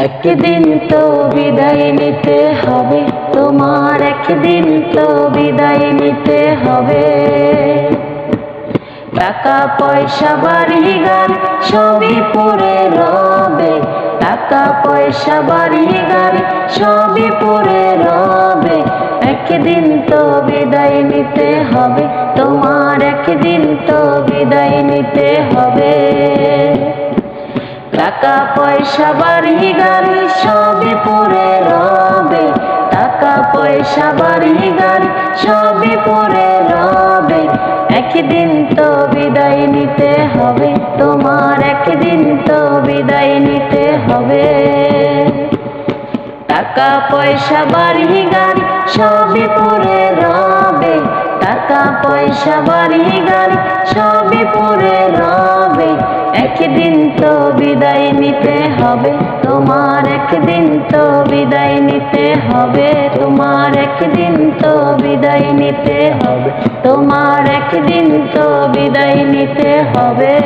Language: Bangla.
একদিন তো বিদায় নিতে হবে তোমার, একদিন তো বিদায় নিতে হবে। টাকা পয়সা বাড়ি গাড়ি সবই পড়ে রবে, টাকা পয়সা বাড়ি গাড়ি সবই পড়ে রবে। একদিন তো বিদায় নিতে হবে তোমার, একদিন তো বিদায় নিতে হবে। টাকা পয়সা বাড়ি গাড়ি সবই পড়ে রবে, টাকা পয়সা বাড়ি গাড়ি সবই পড়ে রবে। একদিন তো বিদায় নিতে হবে তোমার, একদিন তো বিদায় নিতে হবে। টাকা পয়সা বাড়ি গাড়ি সবই পড়ে রবে, টাকা পয়সা বাড়ি গাড়ি সবই পড়ে রবে। একদিন তো বিদায় নিতে হবে তোমার, একদিন তো বিদায় নিতে হবে তোমার, একদিন তো বিদায় নিতে হবে তোমার, একদিন তো বিদায় নিতে হবে।